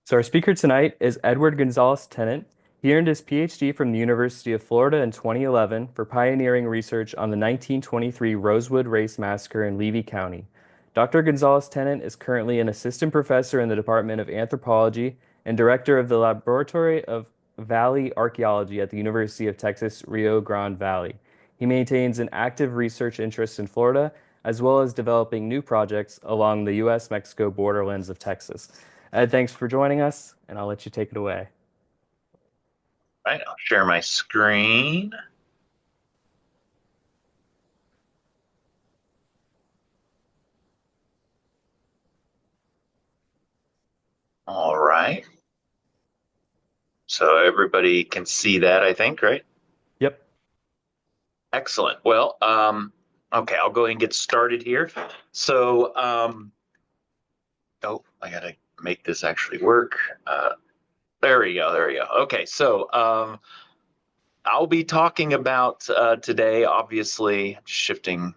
So our speaker tonight is Edward González-Tennant. He earned his PhD from the University of Florida in 2011 for pioneering research on the 1923 Rosewood Race Massacre in Levy County. Dr. González-Tennant is currently an assistant professor in the Department of Anthropology and director of the Laboratory of Valley Archaeology at the University of Texas Rio Grande Valley. He maintains an active research interest in Florida, as well as developing new projects along the U.S.-Mexico borderlands of Texas. Ed, thanks for joining us, and I'll let you take it away. Right, I'll share my screen. All right. So everybody can see that, I think, right? Yep. Excellent. Well, okay, I'll go ahead and get started here. So, oh, I gotta make this actually work. There we go. There we go. Okay, so I'll be talking about today, obviously, shifting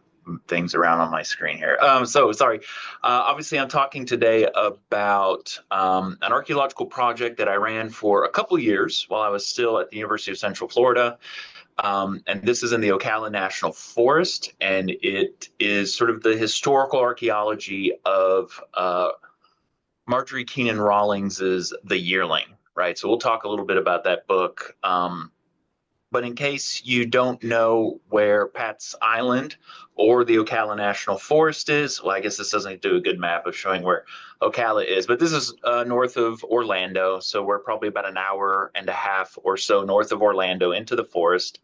things around on my screen here. So sorry. Obviously, I'm talking today about an archaeological project that I ran for a couple years while I was still at the University of Central Florida. And this is in the Ocala National Forest, and it is sort of the historical archaeology of Marjorie Kinnan Rawlings's The Yearling, right? So we'll talk a little bit about that book. But in case you don't know where Pat's Island or the Ocala National Forest is, well, I guess this doesn't do a good map of showing where Ocala is, but this is north of Orlando. So we're probably about an hour and a half or so north of Orlando into the forest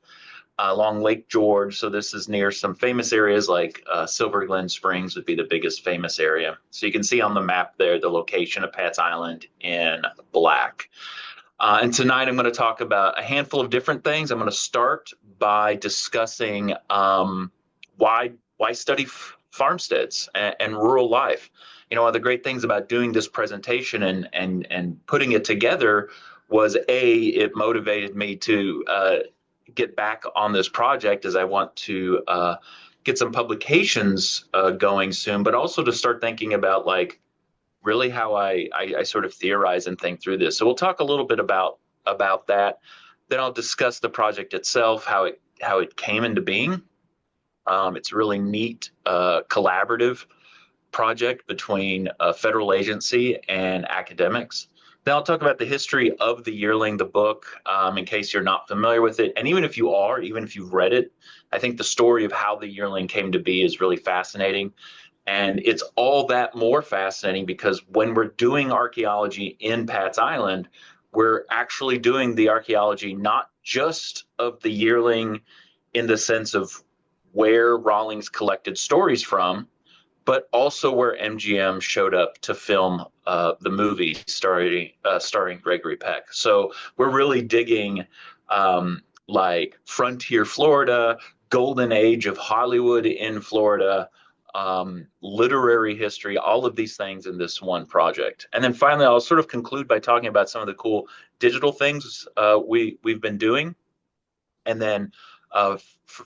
along Lake George. So this is near some famous areas like Silver Glen Springs would be the biggest famous area. So you can see on the map there the location of Pat's Island in black. And tonight I'm going to talk about a handful of different things. I'm going to start by discussing why study farmsteads and rural life. You know, one of the great things about doing this presentation and putting it together was it motivated me to get back on this project as I want to get some publications going soon, but also to start thinking about like really how I sort of theorize and think through this. So we'll talk a little bit about that. Then I'll discuss the project itself, how it came into being. It's a really neat collaborative project between a federal agency and academics. Then I'll talk about the history of the Yearling, the book, in case you're not familiar with it. And even if you are, even if you've read it, I think the story of how the Yearling came to be is really fascinating. And it's all that more fascinating because when we're doing archaeology in Pat's Island, we're actually doing the archaeology not just of the Yearling in the sense of where Rawlings collected stories from, but also where MGM showed up to film the movie starring Gregory Peck. So we're really digging like frontier Florida, golden age of Hollywood in Florida, literary history, all of these things in this one project. And then finally, I'll sort of conclude by talking about some of the cool digital things we've been doing, and then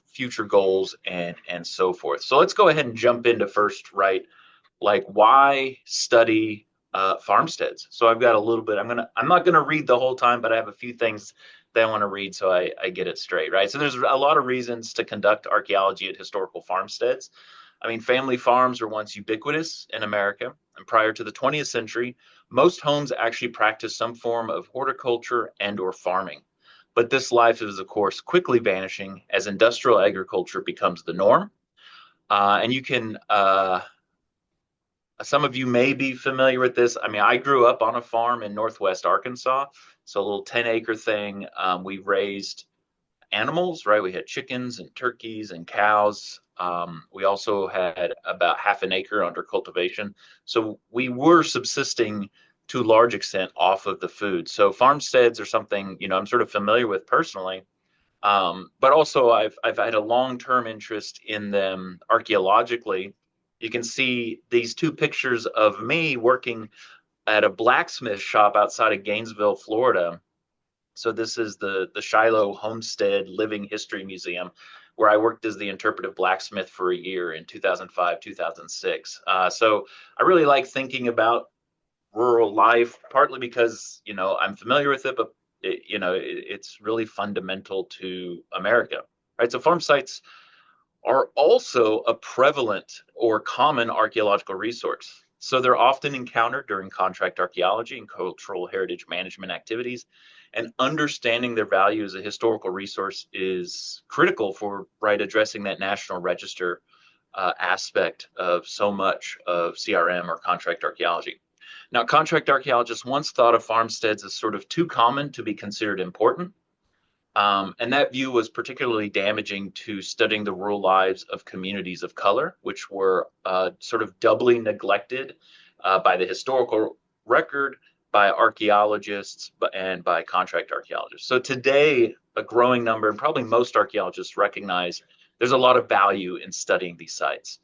future goals and so forth. So let's go ahead and jump into first, right? Like why study farmsteads? So I've got a little bit. I'm not gonna read the whole time, but I have a few things that I want to read so I get it straight, right? So there's a lot of reasons to conduct archaeology at historical farmsteads. I mean, family farms were once ubiquitous in America, and prior to the 20th century, most homes actually practiced some form of horticulture and or farming. But this life is, of course, quickly vanishing as industrial agriculture becomes the norm. And you can, some of you may be familiar with this. I mean, I grew up on a farm in Northwest Arkansas, so a little 10-acre thing. We raised animals, right? We had chickens and turkeys and cows. We also had about half an acre under cultivation. So we were subsisting to a large extent off of the food. So farmsteads are something, you know, I'm sort of familiar with personally. But also I've had a long-term interest in them archaeologically. You can see these two pictures of me working at a blacksmith shop outside of Gainesville, Florida. So this is the Shiloh Homestead Living History Museum, where I worked as the interpretive blacksmith for a year in 2005, 2006. So I really like thinking about rural life, partly because, I'm familiar with it, but it's really fundamental to America, right? So farm sites are also a prevalent or common archaeological resource. So they're often encountered during contract archaeology and cultural heritage management activities. And understanding their value as a historical resource is critical for addressing that National Register aspect of so much of CRM or contract archaeology. Now, contract archaeologists once thought of farmsteads as sort of too common to be considered important. And that view was particularly damaging to studying the rural lives of communities of color, which were sort of doubly neglected by the historical record, by archaeologists, and by contract archaeologists. So today, a growing number, and probably most archaeologists recognize there's a lot of value in studying these sites.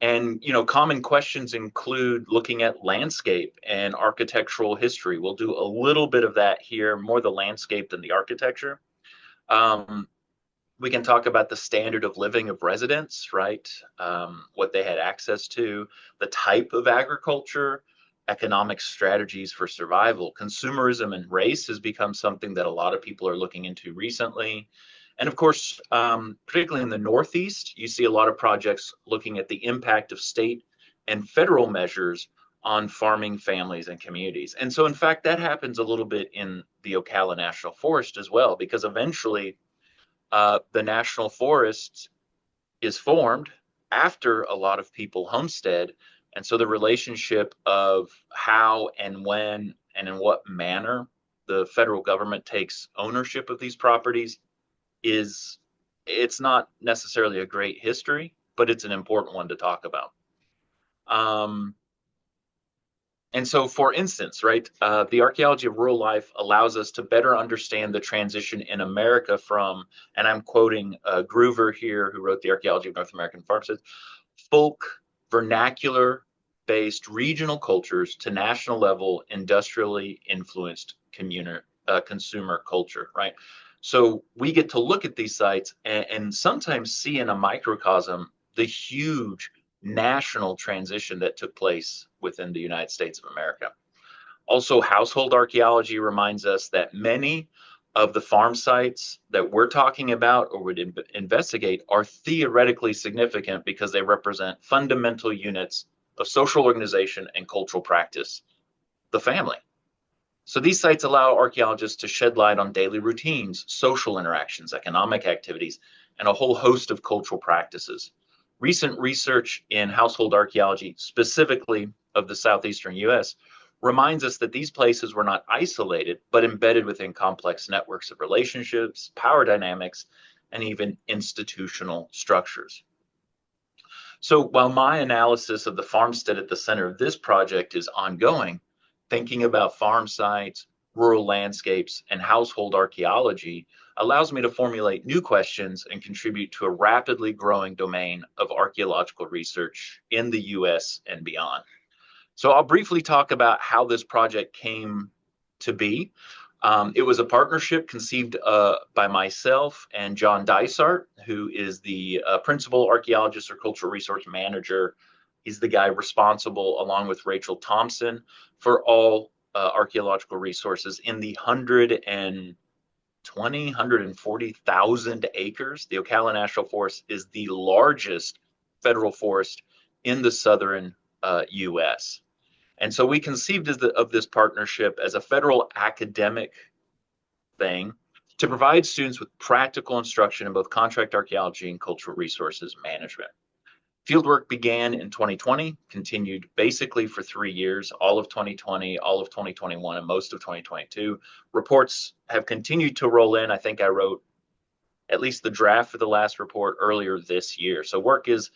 And common questions include looking at landscape and architectural history. We'll do a little bit of that here, more the landscape than the architecture. Um, we can talk about the standard of living of residents, right? What they had access to, the type of agriculture, economic strategies for survival. Consumerism and race has become something that a lot of people are looking into recently. And of course, particularly in the Northeast, you see a lot of projects looking at the impact of state and federal measures on farming families and communities. And so, in fact, that happens a little bit in the Ocala National Forest as well, because eventually the National Forest is formed after a lot of people homestead. And so the relationship of how and when and in what manner the federal government takes ownership of these properties it's not necessarily a great history, but it's an important one to talk about. Um, And so, for instance, right, the archaeology of rural life allows us to better understand the transition in America from, and I'm quoting Groover here, who wrote the Archaeology of North American Farmsteads, folk, vernacular-based regional cultures to national level, industrially influenced consumer culture, right? So we get to look at these sites and sometimes see in a microcosm the huge national transition that took place within the United States of America. Also, household archaeology reminds us that many of the farm sites that we're talking about or would investigate are theoretically significant because they represent fundamental units of social organization and cultural practice, the family. So these sites allow archaeologists to shed light on daily routines, social interactions, economic activities, and a whole host of cultural practices. Recent research in household archaeology, specifically of the southeastern US, reminds us that these places were not isolated, but embedded within complex networks of relationships, power dynamics, and even institutional structures. So while my analysis of the farmstead at the center of this project is ongoing, thinking about farm sites, rural landscapes, and household archaeology allows me to formulate new questions and contribute to a rapidly growing domain of archaeological research in the US and beyond. So I'll briefly talk about how this project came to be. It was a partnership conceived by myself and John Dysart, who is the principal archaeologist or cultural resource manager. He's the guy responsible, along with Rachel Thompson, for all archaeological resources in the 140,000 acres. The Ocala National Forest is the largest federal forest in the southern U.S. And so we conceived of this partnership as a federal academic thing to provide students with practical instruction in both contract archaeology and cultural resources management. Fieldwork began in 2020, continued basically for 3 years, all of 2020, all of 2021, and most of 2022. Reports have continued to roll in. I think I wrote at least the draft for the last report earlier this year. So work is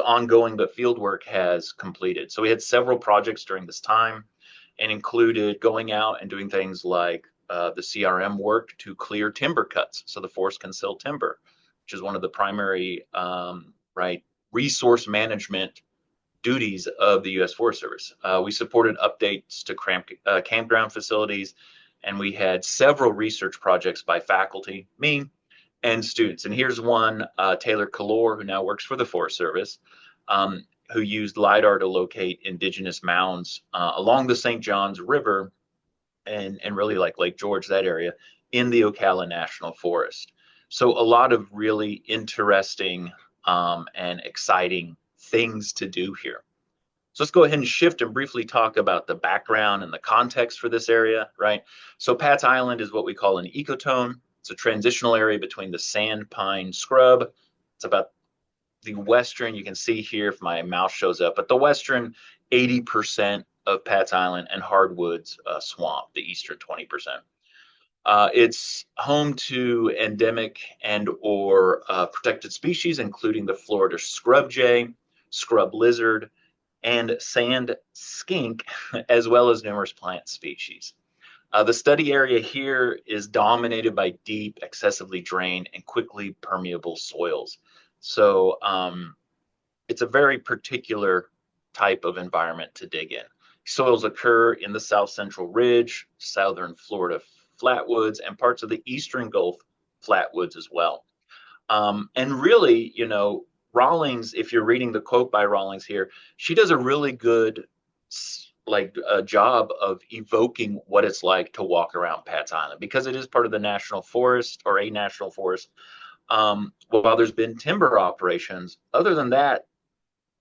ongoing, but field work has completed. So we had several projects during this time and included going out and doing things like the CRM work to clear timber cuts so the forest can sell timber, which is one of the primary resource management duties of the U.S. Forest Service. We supported updates to campground facilities, and we had several research projects by faculty, me, and students. And here's one, Taylor Kalor, who now works for the Forest Service, who used LIDAR to locate indigenous mounds along the St. Johns River and really like Lake George, that area, in the Ocala National Forest. So a lot of really interesting and exciting things to do here. So let's go ahead and shift and briefly talk about the background and the context for this area, right? So Pat's Island is what we call an ecotone. It's a transitional area between the sand pine scrub. It's about the western, you can see here if my mouse shows up, but the western 80% of Pat's Island, and hardwoods swamp, the eastern 20%. It's home to endemic and or protected species, including the Florida scrub jay, scrub lizard, and sand skink, as well as numerous plant species. The study area here is dominated by deep, excessively drained, and quickly permeable soils. So it's a very particular type of environment to dig in. Soils occur in the south central ridge, southern Florida flatwoods, and parts of the eastern Gulf flatwoods as well. And really, you know, Rawlings, if you're reading the quote by Rawlings here, she does a really good job of evoking what it's like to walk around Pat's Island, because it is part of the national forest, or a national forest. While there's been timber operations, other than that,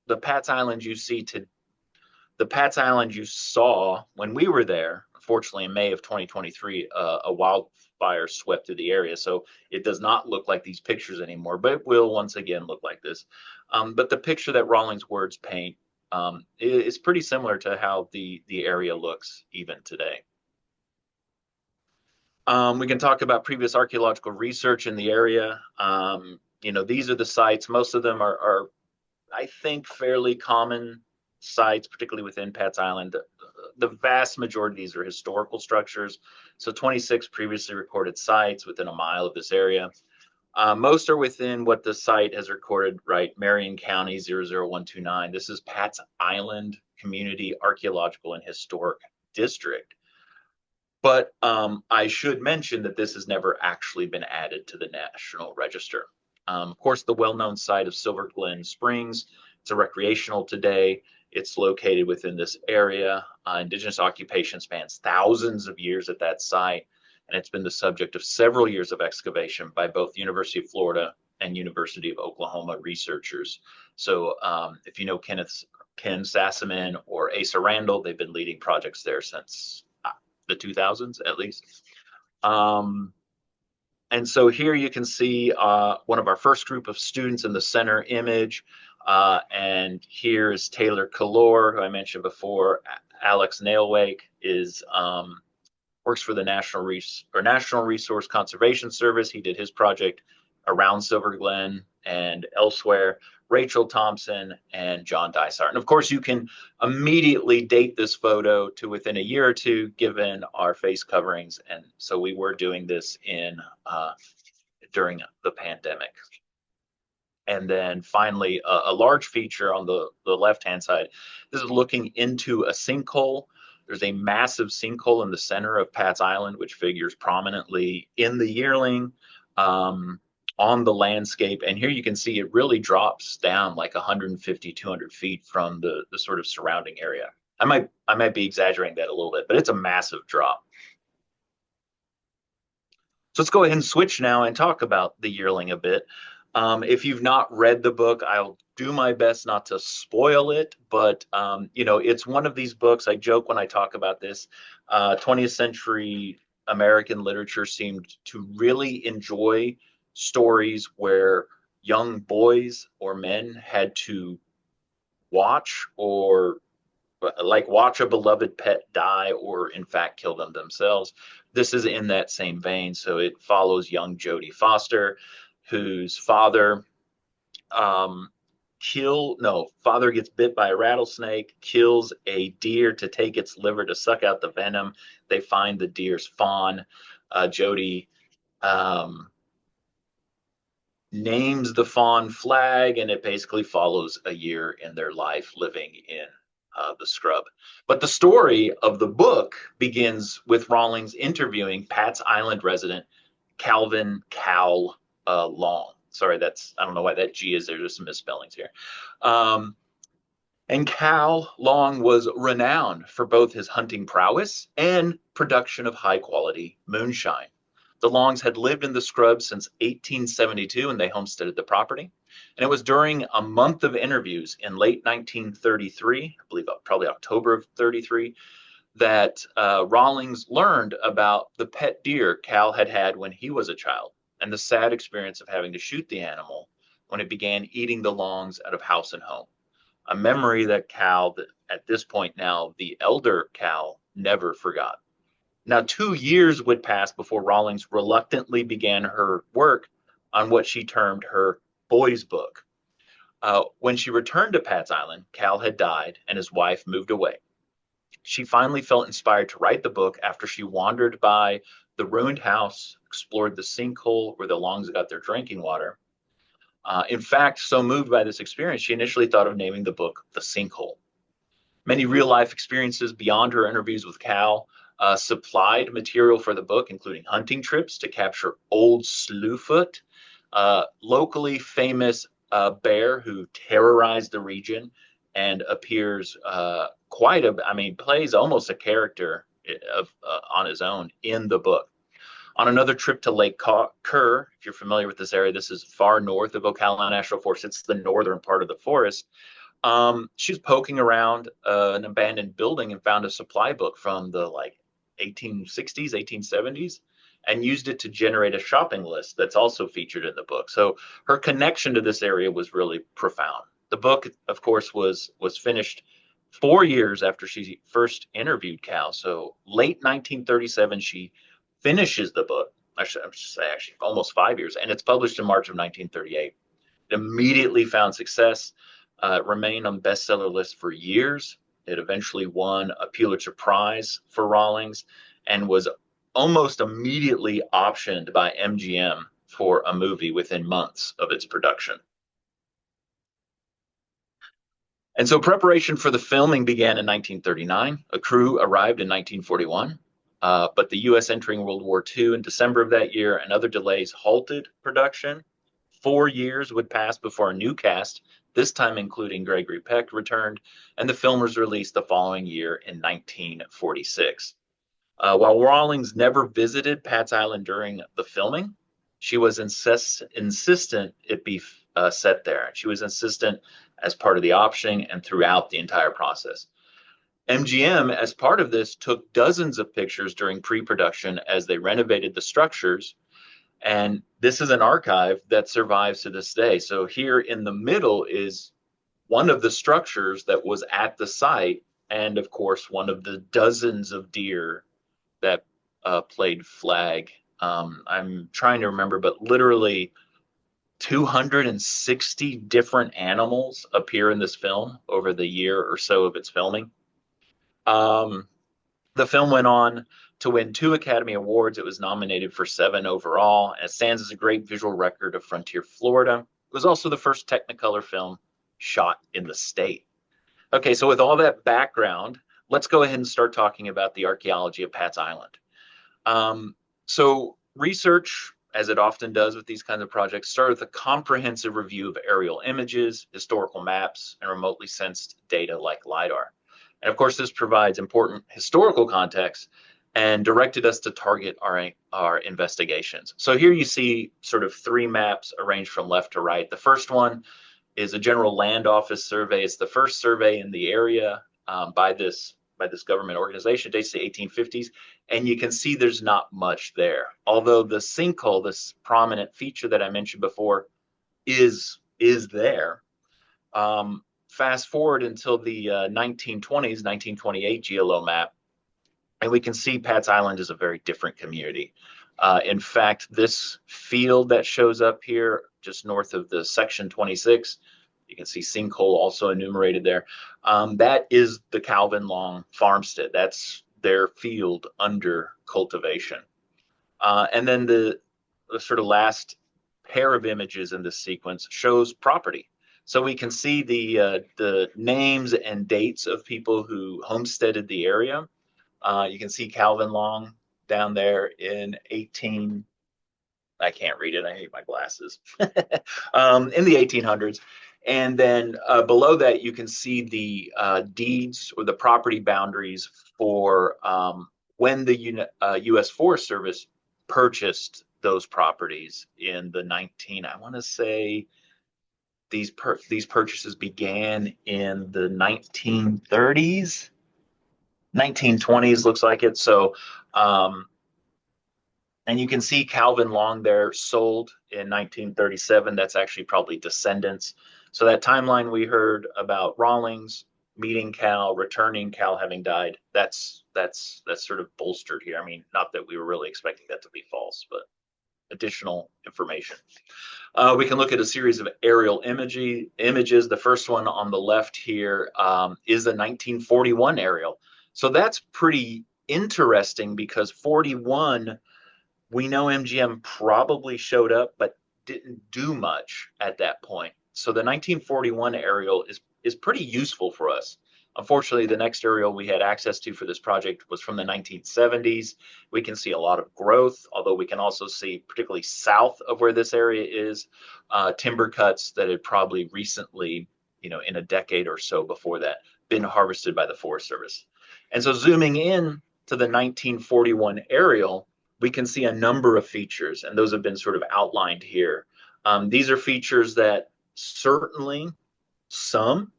the Pat's Island you see to the Pat's Island you saw when we were there, unfortunately in May of 2023, a wildfire swept through the area. So it does not look like these pictures anymore, but it will once again look like this. But the picture that Rawlings' words paint is pretty similar to how the area looks even today. We can talk about previous archaeological research in the area. You know, these are the sites. Most of them are I think, fairly common sites, particularly within Pat's Island. The vast majority of these are historical structures. So 26 previously recorded sites within a mile of this area. Most are within what the site has recorded, right? Marion County 00129. This is Pat's Island Community Archaeological and Historic District. But I should mention that this has never actually been added to the National Register. Of course, the well-known site of Silver Glen Springs, it's a recreational today. It's located within this area. Indigenous occupation spans thousands of years at that site, and it's been the subject of several years of excavation by both University of Florida and University of Oklahoma researchers. So if you know Ken Sassaman or Asa Randall, they've been leading projects there since the 2000s at least. And so here you can see one of our first group of students in the center image. And here is Taylor Kalor, who I mentioned before. Alex Nailwake works for the National Resource Conservation Service. He did his project around Silver Glen and elsewhere. Rachel Thompson and John Dysart. And of course, you can immediately date this photo to within a year or two, given our face coverings. And so we were doing this during the pandemic. And then finally, a large feature on the left-hand side. This is looking into a sinkhole. There's a massive sinkhole in the center of Pat's Island, which figures prominently in the Yearling. On the landscape, and here you can see it really drops down like 150, 200 feet from the sort of surrounding area. I might be exaggerating that a little bit, but it's a massive drop. So let's go ahead and switch now and talk about the Yearling a bit. If you've not read the book, I'll do my best not to spoil it, but you know, it's one of these books. I joke when I talk about this. 20th century American literature seemed to really enjoy stories where young boys or men had to watch a beloved pet die, or in fact kill them themselves. This is in that same vein. So it follows young Jody Foster, whose father father gets bit by a rattlesnake, kills a deer to take its liver to suck out the venom. They find the deer's fawn. Jody names the fawn Flag, and it basically follows a year in their life living in the scrub. But the story of the book begins with Rawlings interviewing Pat's Island resident Calvin Long. Sorry, I don't know why that G is there. There's some misspellings here. And Cal Long was renowned for both his hunting prowess and production of high quality moonshine. The Longs had lived in the scrub since 1872 and they homesteaded the property. And it was during a month of interviews in late 1933, I believe probably October of 33, that Rawlings learned about the pet deer Cal had had when he was a child and the sad experience of having to shoot the animal when it began eating the Longs out of house and home. A memory that Cal, at this point now, the elder Cal, never forgot. Now, 2 years would pass before Rawlings reluctantly began her work on what she termed her boys' book. When she returned to Pat's Island, Cal had died and his wife moved away. She finally felt inspired to write the book after she wandered by the ruined house, explored the sinkhole where the Longs got their drinking water. In fact, so moved by this experience, she initially thought of naming the book The Sinkhole. Many real life experiences beyond her interviews with Cal supplied material for the book, including hunting trips to capture old Slewfoot, locally famous bear who terrorized the region and appears plays almost a character on his own in the book. On another trip to Lake Kerr, if you're familiar with this area, this is far north of Ocala National Forest. It's the northern part of the forest. She's poking around an abandoned building and found a supply book from the 1860s, 1870s, and used it to generate a shopping list that's also featured in the book. So her connection to this area was really profound. The book, of course, was finished 4 years after she first interviewed Cal. So late 1937, she finishes the book. I should say actually almost 5 years, and it's published in March of 1938. It immediately found success. Remained on bestseller lists for years. It eventually won a Pulitzer Prize for Rawlings and was almost immediately optioned by MGM for a movie within months of its production. And so preparation for the filming began in 1939. A crew arrived in 1941, but the U.S. entering World War II in December of that year and other delays halted production. 4 years would pass before a new cast, this time including Gregory Peck, returned, and the film was released the following year in 1946. While Rawlings never visited Pat's Island during the filming, she was insistent it be set there. She was insistent as part of the optioning and throughout the entire process. MGM, as part of this, took dozens of pictures during pre-production as they renovated the structures. And this is an archive that survives to this day. So here in the middle is one of the structures that was at the site, and of course, one of the dozens of deer that played flag. I'm trying to remember, but literally 260 different animals appear in this film over the year or so of its filming. The film went on to win 2 Academy Awards. It was nominated for 7 overall, and it stands as a great visual record of frontier Florida. It was also the first Technicolor film shot in the state. Okay, so with all that background, let's go ahead and start talking about the archaeology of Pat's Island. So research, as it often does with these kinds of projects, started with a comprehensive review of aerial images, historical maps, and remotely sensed data like LiDAR. And of course, this provides important historical context and directed us to target our investigations. So here you see sort of 3 maps arranged from left to right. The first one is a general land office survey. It's the first survey in the area by this government organization, dates to 1850s, and you can see there's not much there. Although the sinkhole, this prominent feature that I mentioned before, is there. Fast forward until the 1920s, 1928 GLO map, and we can see Pat's Island is a very different community. In fact, this field that shows up here just north of the section 26, you can see sinkhole also enumerated there. That is the Calvin Long farmstead. That's their field under cultivation. And then the sort of last pair of images in this sequence shows property. So we can see the names and dates of people who homesteaded the area. You can see Calvin Long down there in 18. I can't read it. I hate my glasses. In the 1800s. And then below that, you can see the deeds or the property boundaries for when the U.S. Forest Service purchased those properties in the I want to say these purchases began in the 1930s, 1920s, looks like it. So, and you can see Calvin Long there sold in 1937. That's actually probably descendants. So that timeline we heard about Rawlings meeting Cal, returning Cal having died, that's sort of bolstered here. I mean, not that we were really expecting that to be false, but additional information. We can look at a series of aerial images. The first one on the left here is a 1941 aerial. So that's pretty interesting because 41, we know MGM probably showed up, but didn't do much at that point. So the 1941 aerial is pretty useful for us. Unfortunately, the next aerial we had access to for this project was from the 1970s. We can see a lot of growth, although we can also see, particularly south of where this area is, timber cuts that had probably recently, in a decade or so before that, been harvested by the Forest Service. And so zooming in to the 1941 aerial, we can see a number of features, and those have been sort of outlined here. These are features that certainly some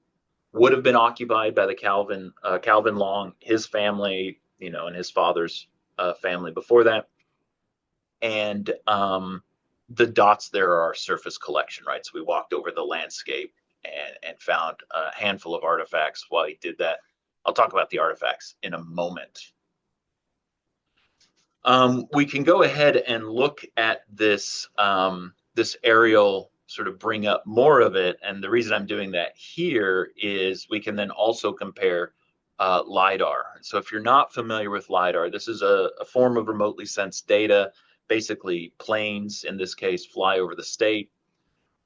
would have been occupied by the Calvin Long, his family, and his father's family before that. And the dots there are our surface collection, right? So we walked over the landscape and found a handful of artifacts while he did that. I'll talk about the artifacts in a moment. We can go ahead and look at this this aerial, sort of bring up more of it. And the reason I'm doing that here is we can then also compare LiDAR. So if you're not familiar with LiDAR, this is a form of remotely sensed data. Basically, planes, in this case, fly over the state,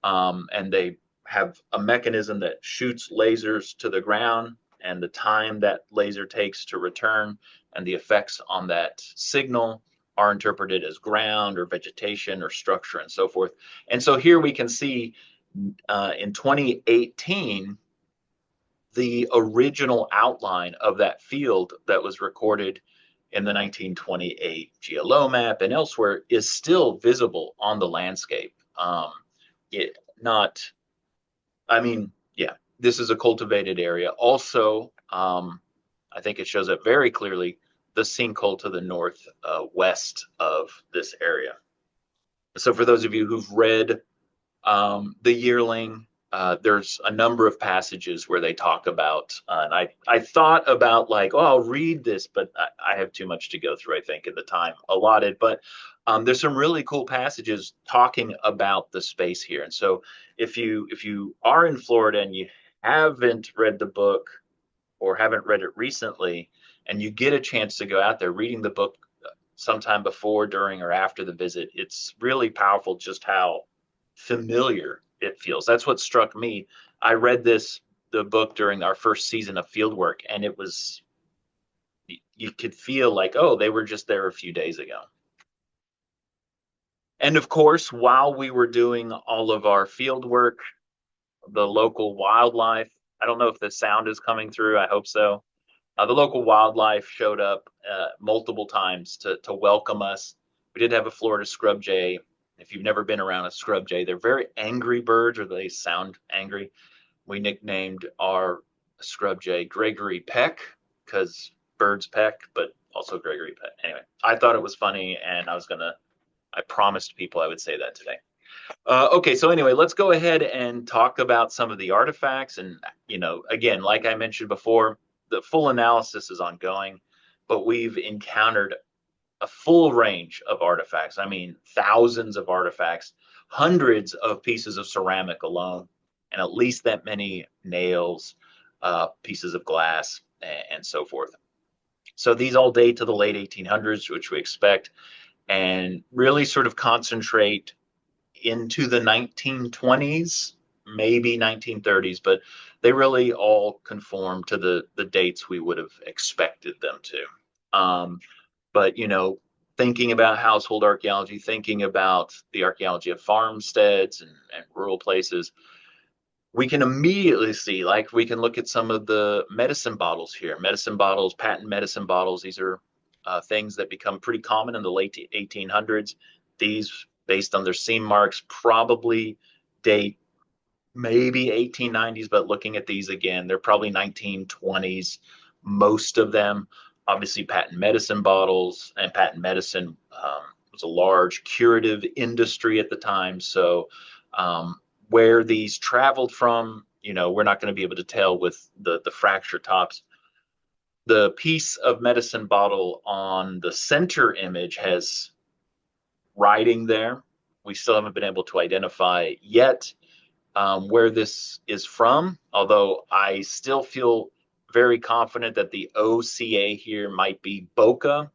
and they have a mechanism that shoots lasers to the ground, and the time that laser takes to return and the effects on that signal are interpreted as ground or vegetation or structure and so forth. And so here we can see in 2018, the original outline of that field that was recorded in the 1928 GLO map and elsewhere is still visible on the landscape. I mean, yeah, this is a cultivated area. Also, I think it shows up very clearly the sinkhole to the north west of this area. So for those of you who've read the Yearling, there's a number of passages where they talk about, and I thought about like, oh, I'll read this, but I have too much to go through, I think, in the time allotted. But there's some really cool passages talking about the space here. And so if you are in Florida and you haven't read the book or haven't read it recently, and you get a chance to go out there reading the book sometime before, during, or after the visit, it's really powerful just how familiar it feels. That's what struck me. I read the book during our first season of field work, and it was, you could feel like, oh, they were just there a few days ago. And of course, while we were doing all of our field work, the local wildlife, I don't know if the sound is coming through, I hope so. The local wildlife showed up multiple times to welcome us. We did have a Florida scrub jay. If you've never been around a scrub jay, they're very angry birds, or they sound angry. We nicknamed our scrub jay Gregory Peck because birds peck, but also Gregory Peck. Anyway, I thought it was funny, and I promised people I would say that today. Okay, so anyway, let's go ahead and talk about some of the artifacts. And, again, like I mentioned before, the full analysis is ongoing, but we've encountered a full range of artifacts. I mean, thousands of artifacts, hundreds of pieces of ceramic alone, and at least that many nails, pieces of glass, and so forth. So these all date to the late 1800s, which we expect, and really sort of concentrate into the 1920s, maybe 1930s, but they really all conform to the dates we would have expected them to. But, thinking about household archaeology, thinking about the archaeology of farmsteads and rural places, we can immediately see, like we can look at some of the medicine bottles here. Medicine bottles, patent medicine bottles, these are things that become pretty common in the late 1800s. These, based on their seam marks, probably date maybe 1890s, but looking at these again, they're probably 1920s, most of them. Obviously, patent medicine bottles and patent medicine was a large curative industry at the time. So, where these traveled from, we're not going to be able to tell with the fracture tops. The piece of medicine bottle on the center image has writing there. We still haven't been able to identify yet where this is from, although I still feel very confident that the OCA here might be Boca.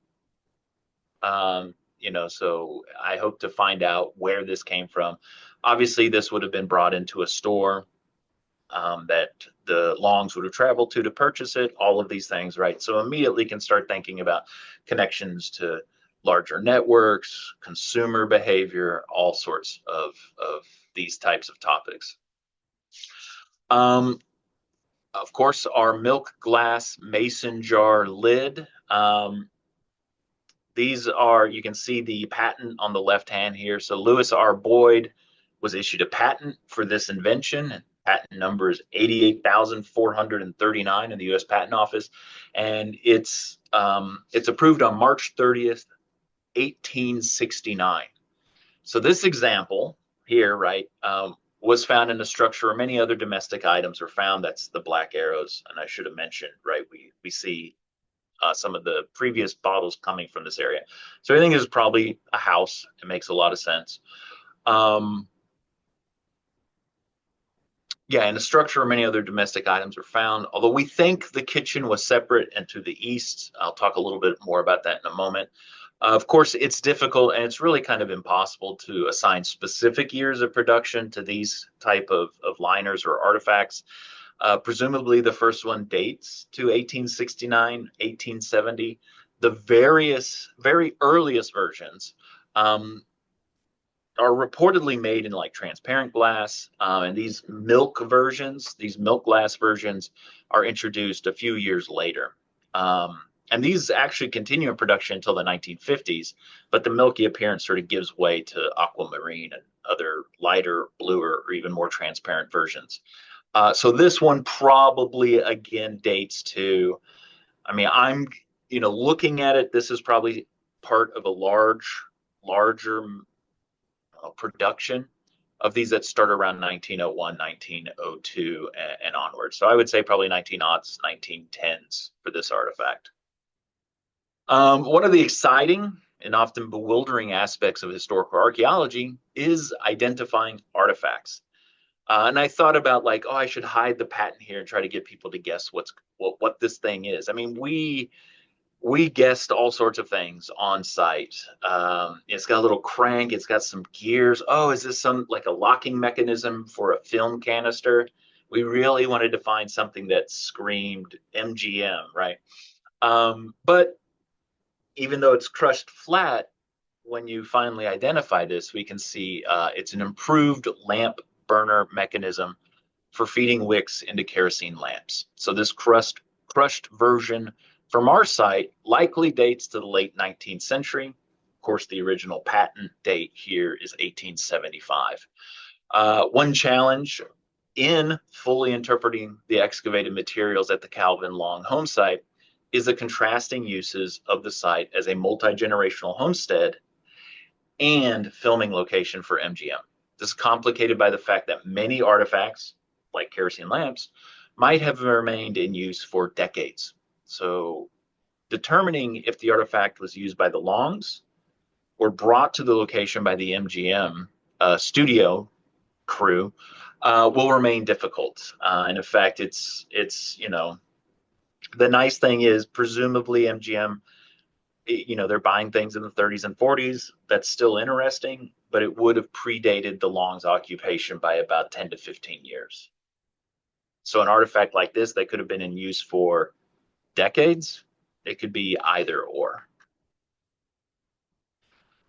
So I hope to find out where this came from. Obviously, this would have been brought into a store that the Longs would have traveled to purchase it, all of these things, right? So immediately can start thinking about connections to larger networks, consumer behavior, all sorts of these types of topics. Of course, our milk glass mason jar lid. These are, you can see the patent on the left hand here. So Lewis R. Boyd was issued a patent for this invention. Patent number is 88,439 in the U.S. Patent Office, and it's approved on March 30th, 1869. So this example here, right, was found in a structure where many other domestic items are found. That's the black arrows, and I should have mentioned, right, we see some of the previous bottles coming from this area. So I think is probably a house. It makes a lot of sense. Yeah, in a structure where many other domestic items are found, although we think the kitchen was separate and to the east. I'll talk a little bit more about that in a moment. Of course, it's difficult and it's really kind of impossible to assign specific years of production to these type of liners or artifacts. Presumably, the first one dates to 1869, 1870. The very earliest versions are reportedly made in like transparent glass, and these milk glass versions, are introduced a few years later. And these actually continue in production until the 1950s, but the milky appearance sort of gives way to aquamarine and other lighter, bluer, or even more transparent versions. So this one probably again dates to, I mean, I'm, looking at it, this is probably part of a larger production of these that start around 1901, 1902, and onwards. So I would say probably 1900s, 1910s for this artifact. One of the exciting and often bewildering aspects of historical archaeology is identifying artifacts. And I thought about like, oh, I should hide the patent here and try to get people to guess what this thing is. I mean, we guessed all sorts of things on site. It's got a little crank. It's got some gears. Oh, is this some like a locking mechanism for a film canister? We really wanted to find something that screamed MGM, right? But even though it's crushed flat, when you finally identify this, we can see it's an improved lamp burner mechanism for feeding wicks into kerosene lamps. So this crushed version from our site likely dates to the late 19th century. Of course, the original patent date here is 1875. One challenge in fully interpreting the excavated materials at the Calvin Long home site is the contrasting uses of the site as a multi-generational homestead and filming location for MGM. This is complicated by the fact that many artifacts, like kerosene lamps, might have remained in use for decades. So determining if the artifact was used by the Longs or brought to the location by the MGM studio crew will remain difficult. And in fact, it's the nice thing is presumably MGM, they're buying things in the 30s and 40s. That's still interesting, but it would have predated the Longs occupation by about 10 to 15 years. So an artifact like this that could have been in use for decades, it could be either or.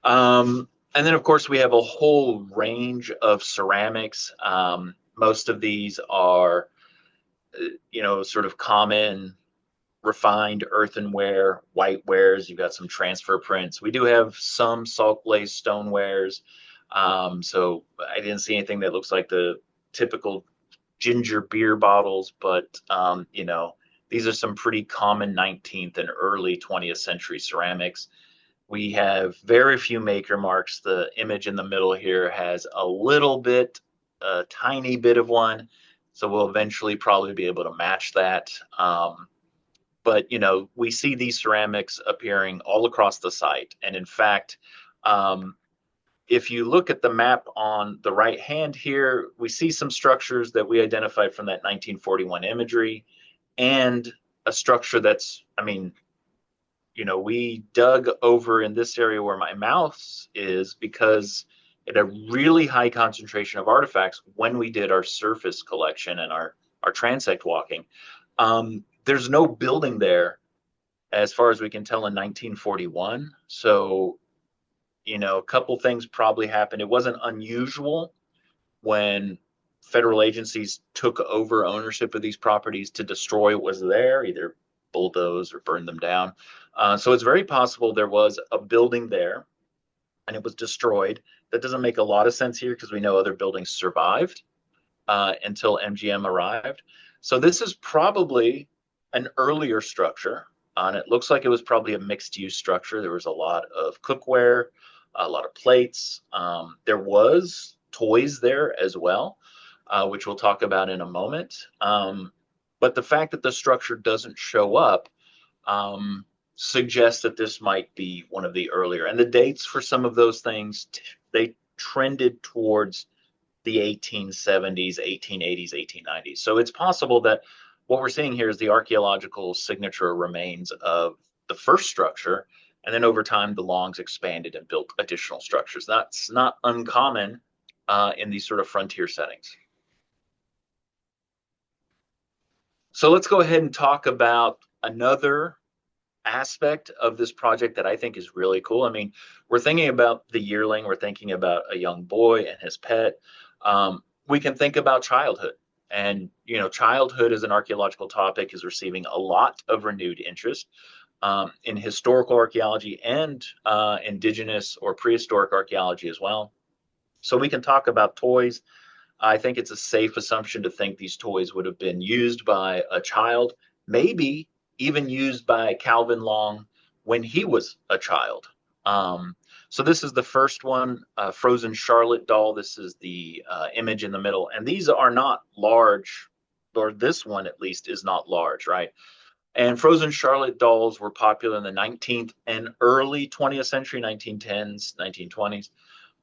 And then, of course, we have a whole range of ceramics. Most of these are, sort of common refined earthenware, whitewares. You've got some transfer prints. We do have some salt glazed stonewares. So I didn't see anything that looks like the typical ginger beer bottles, but these are some pretty common 19th and early 20th century ceramics. We have very few maker marks. The image in the middle here has a little bit, a tiny bit of one. So we'll eventually probably be able to match that. But we see these ceramics appearing all across the site. And in fact, if you look at the map on the right hand here, we see some structures that we identified from that 1941 imagery, and a structure that's, we dug over in this area where my mouse is because it had a really high concentration of artifacts when we did our surface collection and our transect walking. There's no building there as far as we can tell in 1941. So, a couple things probably happened. It wasn't unusual when federal agencies took over ownership of these properties to destroy what was there, either bulldoze or burn them down. So it's very possible there was a building there and it was destroyed. That doesn't make a lot of sense here because we know other buildings survived until MGM arrived. So this is probably an earlier structure, and it looks like it was probably a mixed-use structure. There was a lot of cookware, a lot of plates. There was toys there as well, which we'll talk about in a moment. But the fact that the structure doesn't show up suggests that this might be one of the earlier. And the dates for some of those things, they trended towards the 1870s, 1880s, 1890s. So it's possible that what we're seeing here is the archaeological signature remains of the first structure, and then over time the Longs expanded and built additional structures. That's not uncommon in these sort of frontier settings. So let's go ahead and talk about another aspect of this project that I think is really cool. We're thinking about the yearling, we're thinking about a young boy and his pet. We can think about childhood. And, childhood as an archaeological topic is receiving a lot of renewed interest in historical archaeology and indigenous or prehistoric archaeology as well. So we can talk about toys. I think it's a safe assumption to think these toys would have been used by a child, maybe even used by Calvin Long when he was a child. So this is the first one, Frozen Charlotte doll. This is the image in the middle. And these are not large, or this one at least is not large, right? And Frozen Charlotte dolls were popular in the 19th and early 20th century, 1910s, 1920s.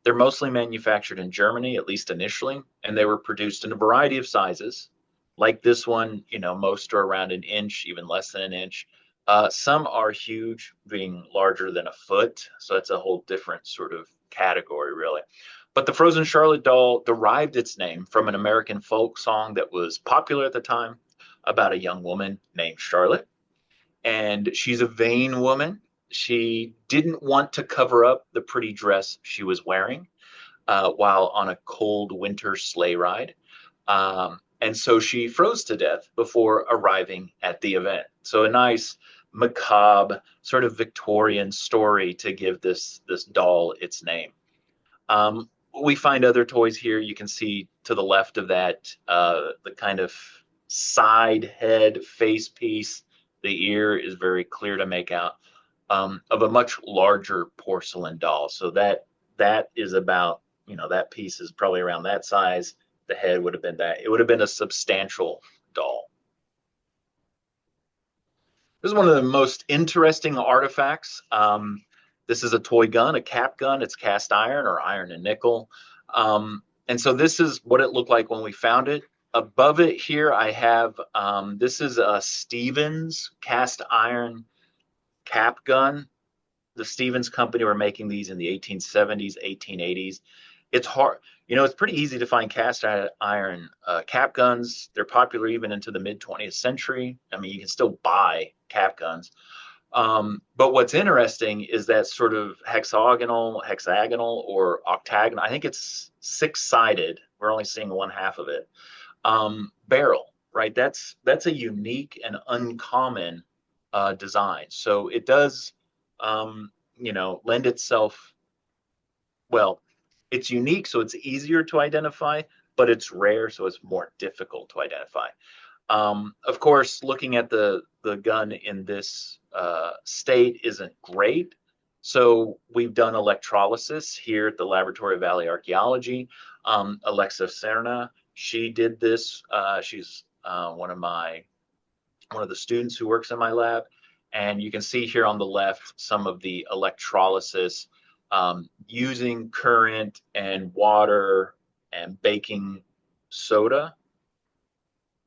They're mostly manufactured in Germany, at least initially, and they were produced in a variety of sizes. Like this one, most are around an inch, even less than an inch. Some are huge, being larger than a foot. So that's a whole different sort of category, really. But the Frozen Charlotte doll derived its name from an American folk song that was popular at the time about a young woman named Charlotte. And she's a vain woman. She didn't want to cover up the pretty dress she was wearing while on a cold winter sleigh ride. And so she froze to death before arriving at the event. So a nice macabre sort of Victorian story to give this doll its name. We find other toys here. You can see to the left of that the kind of side head face piece. The ear is very clear to make out, of a much larger porcelain doll. So that is about, that piece is probably around that size. The head would have been that. It would have been a substantial doll. This is one of the most interesting artifacts. This is a toy gun, a cap gun. It's cast iron or iron and nickel. And so this is what it looked like when we found it. Above it here, I have, this is a Stevens cast iron cap gun. The Stevens Company were making these in the 1870s, 1880s. It's hard, it's pretty easy to find cast iron cap guns. They're popular even into the mid 20th century. You can still buy cap guns. But what's interesting is that sort of hexagonal, or octagonal, I think it's six-sided We're only seeing one half of it. Barrel, right? That's a unique and uncommon design. So it does, lend itself. Well, it's unique, so it's easier to identify, but it's rare, so it's more difficult to identify. Of course, looking at the gun in this state isn't great. So we've done electrolysis here at the Laboratory of Valley Archaeology. Alexa Serna, she did this. She's one of the students who works in my lab. And you can see here on the left some of the electrolysis using current and water and baking soda,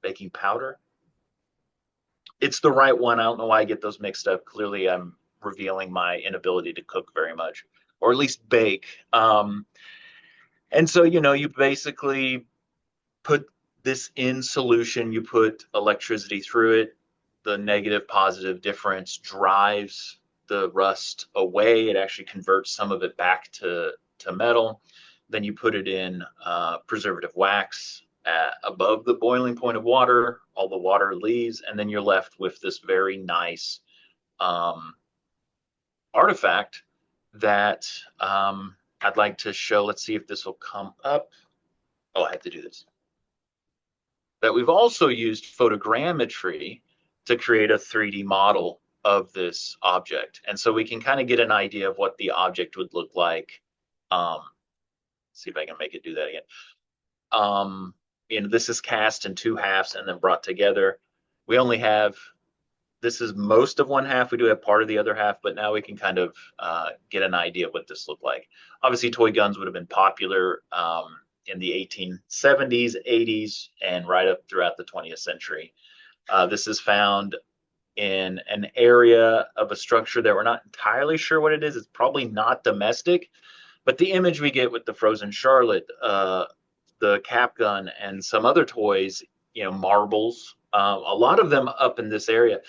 baking powder. It's the right one. I don't know why I get those mixed up. Clearly, I'm revealing my inability to cook very much, or at least bake. And so, you basically put this in solution, you put electricity through it. The negative positive difference drives the rust away. It actually converts some of it back to metal. Then you put it in preservative wax above the boiling point of water. All the water leaves, and then you're left with this very nice artifact that I'd like to show. Let's see if this will come up. Oh, I have to do this. That we've also used photogrammetry to create a 3D model of this object. And so we can kind of get an idea of what the object would look like. See if I can make it do that again. This is cast in two halves and then brought together. We only have, this is most of one half. We do have part of the other half, but now we can kind of get an idea of what this looked like. Obviously, toy guns would have been popular in the 1870s, 80s, and right up throughout the 20th century. This is found in an area of a structure that we're not entirely sure what it is. It's probably not domestic, but the image we get with the frozen Charlotte, the cap gun, and some other toys, marbles, a lot of them up in this area,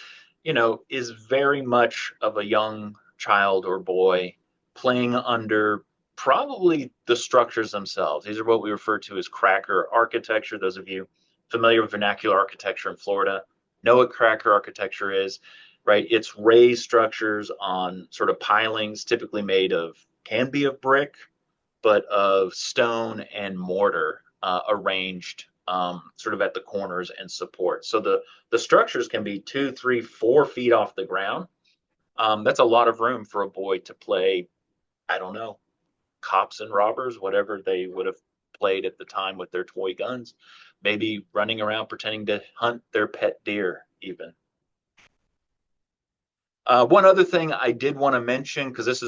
is very much of a young child or boy playing under probably the structures themselves. These are what we refer to as cracker architecture. Those of you familiar with vernacular architecture in Florida know what cracker architecture is, right? It's raised structures on sort of pilings, typically made of, can be of brick, but of stone and mortar arranged sort of at the corners and support. So the structures can be 2, 3, 4 feet off the ground. That's a lot of room for a boy to play, I don't know, cops and robbers, whatever they would have played at the time with their toy guns, maybe running around pretending to hunt their pet deer even. One other thing I did want to mention, because this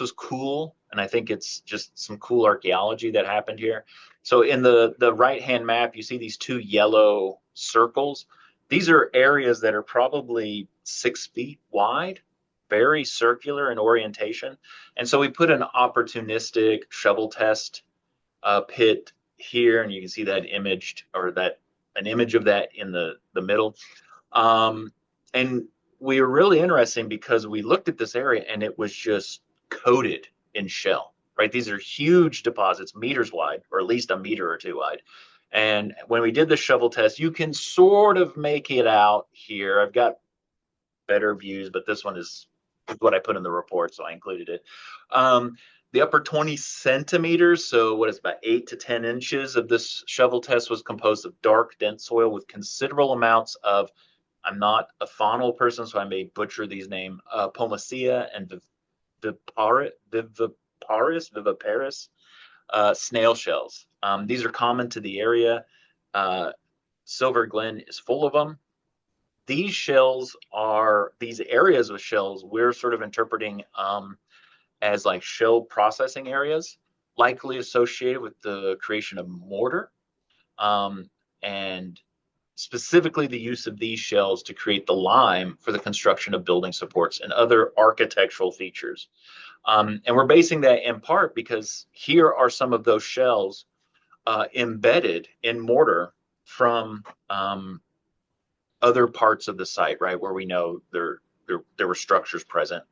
was cool, and I think it's just some cool archaeology that happened here. So in the right-hand map, you see these two yellow circles. These are areas that are probably 6 feet wide, very circular in orientation. And so we put an opportunistic shovel test pit here, and you can see that imaged, or that an image of that in the middle. And we were really interesting because we looked at this area and it was just coated in shell, right? These are huge deposits, meters wide, or at least a meter or two wide. And when we did the shovel test, you can sort of make it out here. I've got better views, but this one is what I put in the report, so I included it. The upper 20 centimeters, so what is about 8 to 10 inches of this shovel test, was composed of dark, dense soil with considerable amounts of, I'm not a faunal person, so I may butcher these names, Pomacea and viviparous snail shells. These are common to the area. Silver Glen is full of them. These shells are, these areas of shells, we're sort of interpreting as like shell processing areas, likely associated with the creation of mortar. And specifically the use of these shells to create the lime for the construction of building supports and other architectural features. And we're basing that in part because here are some of those shells embedded in mortar from other parts of the site, right, where we know there were structures present,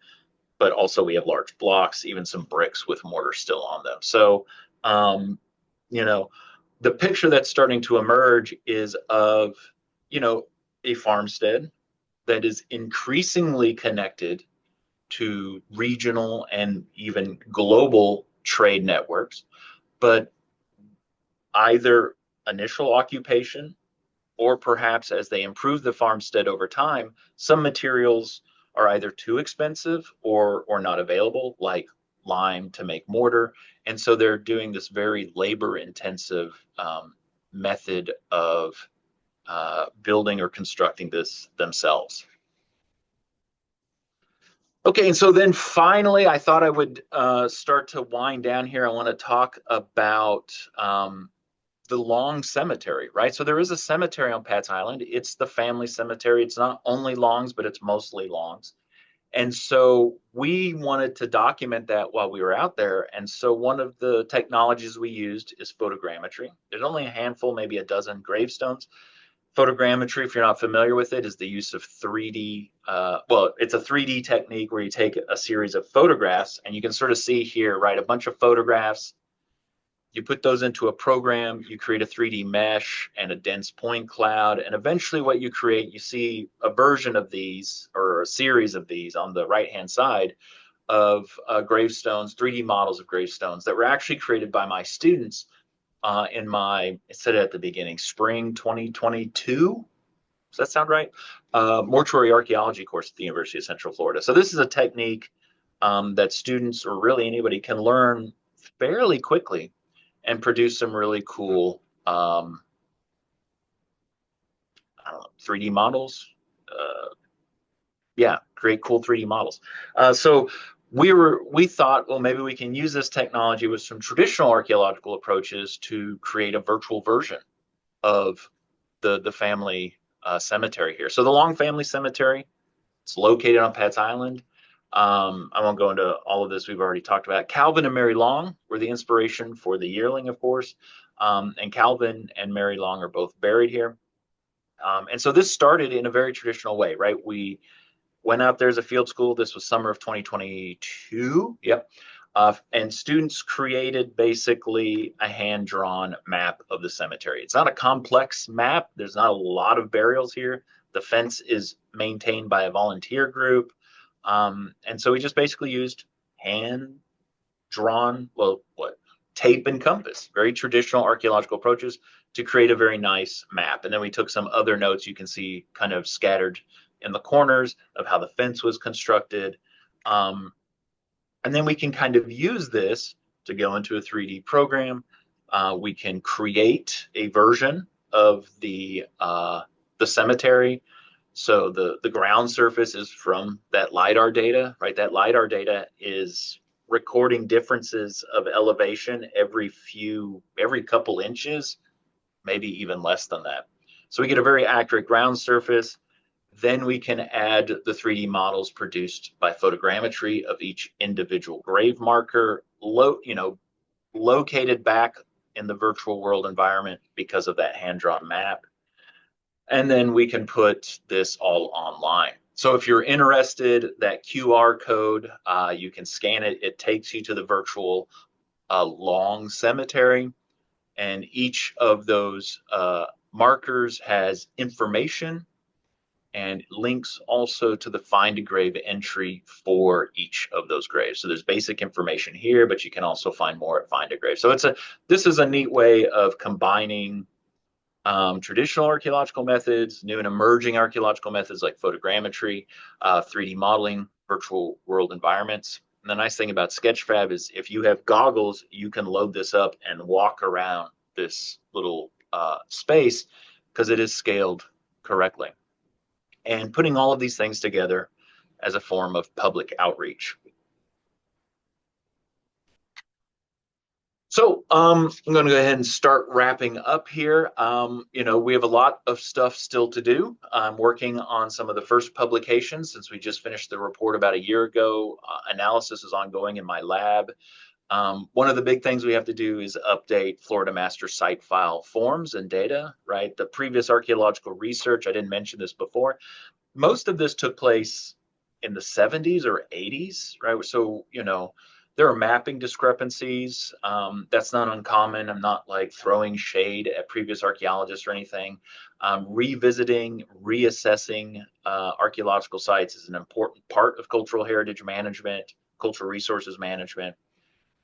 but also we have large blocks, even some bricks with mortar still on them. So, the picture that's starting to emerge is of, a farmstead that is increasingly connected to regional and even global trade networks, but either initial occupation or perhaps as they improve the farmstead over time, some materials are either too expensive or not available, like lime to make mortar. And so they're doing this very labor intensive method of building or constructing this themselves. Okay, and so then finally, I thought I would start to wind down here. I want to talk about the Long Cemetery, right? So there is a cemetery on Pat's Island. It's the family cemetery. It's not only Longs, but it's mostly Longs. And so we wanted to document that while we were out there. And so one of the technologies we used is photogrammetry. There's only a handful, maybe a dozen gravestones. Photogrammetry, if you're not familiar with it, is the use of 3D. It's a 3D technique where you take a series of photographs, and you can sort of see here, right, a bunch of photographs. You put those into a program, you create a 3D mesh and a dense point cloud, and eventually what you create, you see a version of these or a series of these on the right-hand side of gravestones, 3D models of gravestones that were actually created by my students in my, it said at the beginning, spring 2022. Does that sound right? Mortuary archaeology course at the University of Central Florida. So this is a technique that students or really anybody can learn fairly quickly and produce some really cool, I don't know, 3D models. Yeah, create cool 3D models. So we thought, well, maybe we can use this technology with some traditional archaeological approaches to create a virtual version of the family cemetery here. So the Long Family Cemetery, it's located on Pat's Island. I won't go into all of this. We've already talked about it. Calvin and Mary Long were the inspiration for the Yearling, of course. And Calvin and Mary Long are both buried here. And so this started in a very traditional way, right? We went out there as a field school. This was summer of 2022. Yep. And students created basically a hand-drawn map of the cemetery. It's not a complex map. There's not a lot of burials here. The fence is maintained by a volunteer group. And so we just basically used hand-drawn, tape and compass, very traditional archaeological approaches to create a very nice map. And then we took some other notes you can see kind of scattered in the corners of how the fence was constructed. And then we can kind of use this to go into a 3D program. We can create a version of the cemetery. So the ground surface is from that LiDAR data, right? That LiDAR data is recording differences of elevation every couple inches, maybe even less than that. So we get a very accurate ground surface. Then we can add the 3D models produced by photogrammetry of each individual grave marker, located back in the virtual world environment because of that hand-drawn map. And then we can put this all online. So if you're interested, that QR code, you can scan it. It takes you to the virtual Long Cemetery. And each of those markers has information and links also to the find a grave entry for each of those graves. So there's basic information here, but you can also find more at find a grave. So this is a neat way of combining traditional archaeological methods, new and emerging archaeological methods like photogrammetry, 3D modeling, virtual world environments. And the nice thing about Sketchfab is if you have goggles, you can load this up and walk around this little space because it is scaled correctly. And putting all of these things together as a form of public outreach. So I'm going to go ahead and start wrapping up here. We have a lot of stuff still to do. I'm working on some of the first publications since we just finished the report about a year ago. Analysis is ongoing in my lab. One of the big things we have to do is update Florida Master Site File forms and data, right? The previous archaeological research, I didn't mention this before, most of this took place in the 70s or 80s, right? So, There are mapping discrepancies. That's not uncommon. I'm not like throwing shade at previous archaeologists or anything. Revisiting, reassessing archaeological sites is an important part of cultural heritage management, cultural resources management.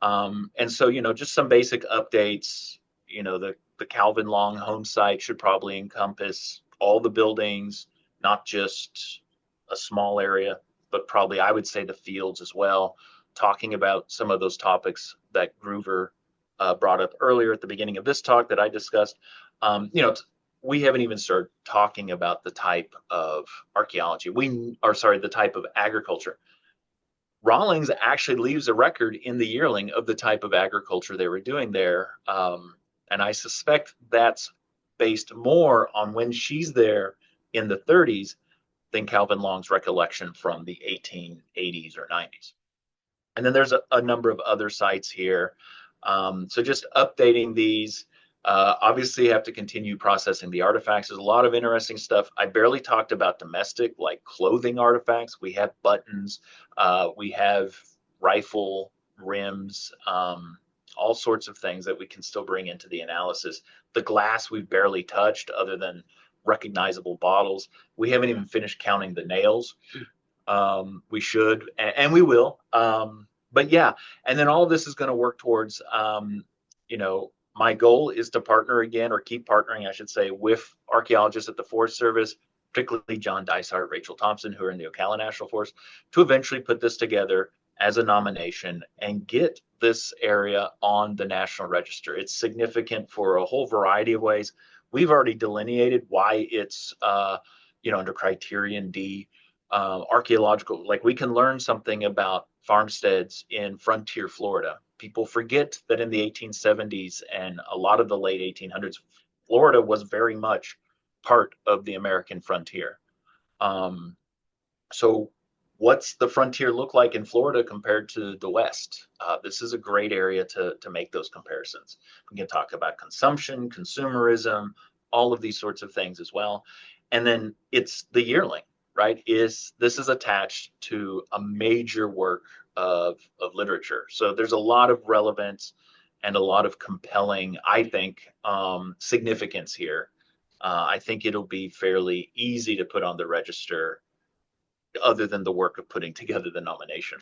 And so, just some basic updates. The Calvin Long home site should probably encompass all the buildings, not just a small area, but probably I would say the fields as well. Talking about some of those topics that Groover brought up earlier at the beginning of this talk that I discussed. We haven't even started talking about the type of archaeology. The type of agriculture. Rawlings actually leaves a record in the Yearling of the type of agriculture they were doing there. And I suspect that's based more on when she's there in the 30s than Calvin Long's recollection from the 1880s or 90s. And then there's a number of other sites here. So just updating these. Obviously, you have to continue processing the artifacts. There's a lot of interesting stuff. I barely talked about domestic, like clothing artifacts. We have buttons, we have rifle rims, all sorts of things that we can still bring into the analysis. The glass we've barely touched, other than recognizable bottles. We haven't even finished counting the nails. We should, and we will. But yeah, and then all of this is going to work towards, my goal is to partner again, or keep partnering, I should say, with archaeologists at the Forest Service, particularly John Dysart, Rachel Thompson, who are in the Ocala National Forest, to eventually put this together as a nomination and get this area on the National Register. It's significant for a whole variety of ways. We've already delineated why it's, under criterion D, archaeological. Like, we can learn something about farmsteads in frontier Florida. People forget that in the 1870s and a lot of the late 1800s, Florida was very much part of the American frontier. So what's the frontier look like in Florida compared to the West? This is a great area to make those comparisons. We can talk about consumption, consumerism, all of these sorts of things as well. And then it's the Yearling, right? This is attached to a major work of literature. So there's a lot of relevance and a lot of compelling, I think, significance here. I think it'll be fairly easy to put on the register, other than the work of putting together the nomination.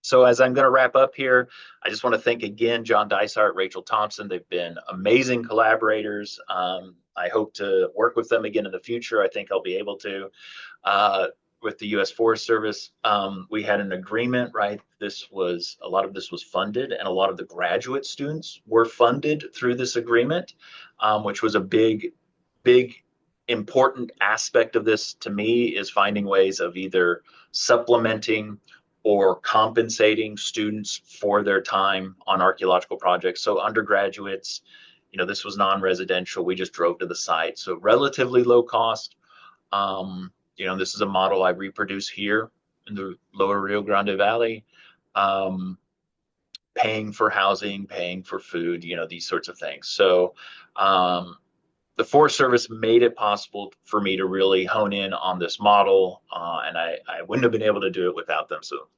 So as I'm going to wrap up here, I just want to thank again John Dysart, Rachel Thompson. They've been amazing collaborators. I hope to work with them again in the future. I think I'll be able to. With the U.S. Forest Service, we had an agreement, right? A lot of this was funded, and a lot of the graduate students were funded through this agreement, which was a big, important aspect of this to me, is finding ways of either supplementing or compensating students for their time on archaeological projects. So undergraduates, this was non-residential. We just drove to the site. So relatively low cost. This is a model I reproduce here in the lower Rio Grande Valley, paying for housing, paying for food, these sorts of things. So the Forest Service made it possible for me to really hone in on this model, and I wouldn't have been able to do it without them. So,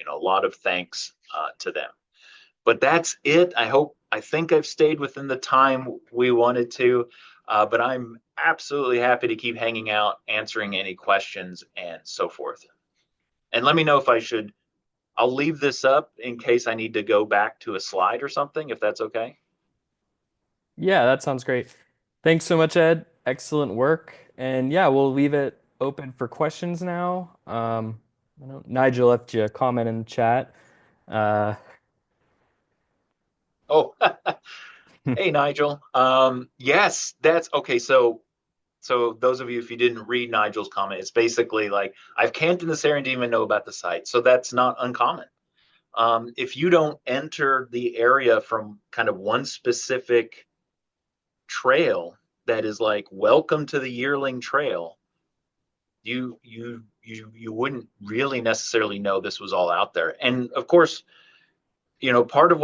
a lot of thanks to them. But that's it. I think I've stayed within the time we wanted to, but I'm absolutely happy to keep hanging out, answering any questions and so forth. And let me know if I'll leave this up in case I need to go back to a slide or something, if that's okay. Yeah, that sounds great. Thanks so much, Ed. Excellent work. And yeah, we'll leave it open for questions now. Nigel left you a comment in the chat. Uh, Oh, hey, Nigel. Yes, that's okay. So those of you, if you didn't read Nigel's comment, it's basically like, I've camped in this area and didn't even know about the site. So that's not uncommon. If you don't enter the area from kind of one specific trail that is like, welcome to the Yearling Trail, you wouldn't really necessarily know this was all out there. And of course, part of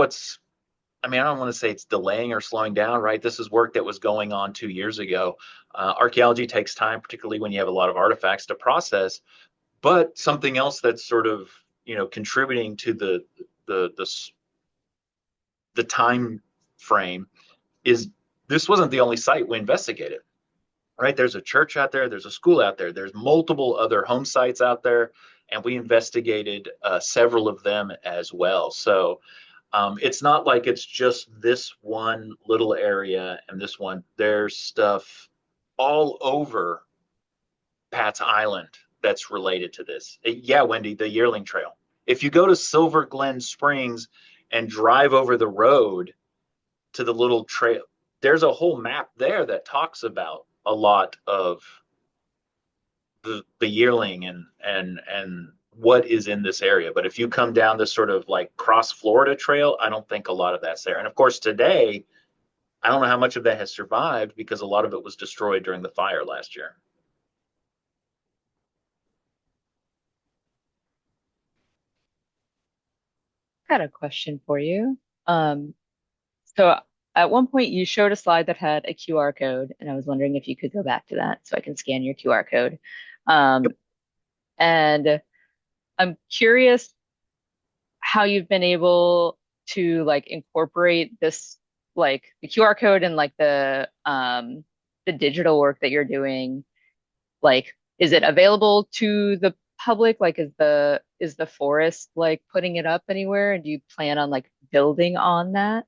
I don't want to say it's delaying or slowing down, right? This is work that was going on 2 years ago. Archaeology takes time, particularly when you have a lot of artifacts to process. But something else that's sort of, contributing to the the time frame is this wasn't the only site we investigated, right? There's a church out there, there's a school out there, there's multiple other home sites out there, and we investigated several of them as well. So it's not like it's just this one little area and this one. There's stuff all over Pat's Island that's related to this. Yeah, Wendy, the Yearling Trail. If you go to Silver Glen Springs and drive over the road to the little trail, there's a whole map there that talks about a lot of the yearling and what is in this area. But if you come down this sort of like cross Florida trail, I don't think a lot of that's there. And of course, today, I don't know how much of that has survived because a lot of it was destroyed during the fire last year. Got a question for you. Um, so at one point you showed a slide that had a QR code, and I was wondering if you could go back to that so I can scan your QR code. Um, Yep. and I'm curious how you've been able to like incorporate this, like the QR code and like the digital work that you're doing. Like, is it available to the public? Like, is the forest like putting it up anywhere? And do you plan on like building on that?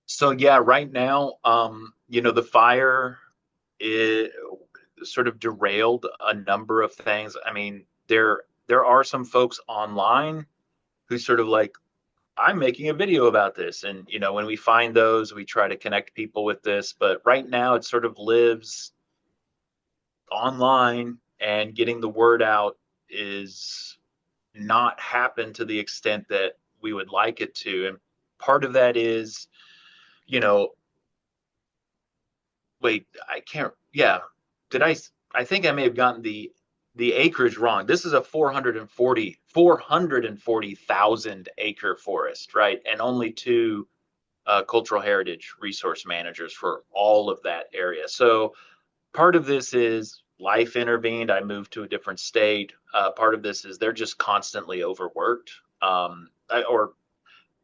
So yeah, right now, the fire it sort of derailed a number of things. I mean, there are some folks online who sort of like, I'm making a video about this. And, when we find those, we try to connect people with this. But right now, it sort of lives online, and getting the word out is not happened to the extent that we would like it to. And part of that is, you know, wait, I can't, yeah, did I think I may have gotten the acreage wrong. This is a 440,000 acre forest, right? And only two cultural heritage resource managers for all of that area. So part of this is life intervened. I moved to a different state. Part of this is they're just constantly overworked, or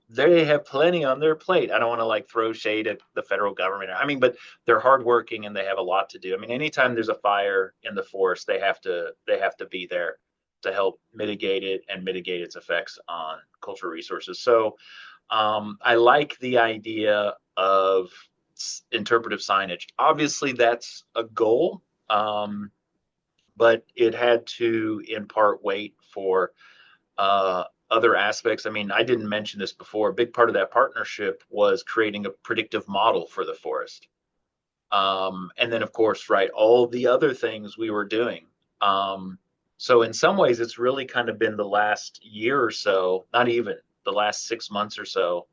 they have plenty on their plate. I don't want to like throw shade at the federal government. I mean, but they're hardworking and they have a lot to do. I mean, anytime there's a fire in the forest, they have to be there to help mitigate it and mitigate its effects on cultural resources. So I like the idea of interpretive signage. Obviously, that's a goal, but it had to, in part, wait for other aspects. I mean, I didn't mention this before. A big part of that partnership was creating a predictive model for the forest. And then, of course, right, all the other things we were doing. So in some ways, it's really kind of been the last year or so, not even the last 6 months or so,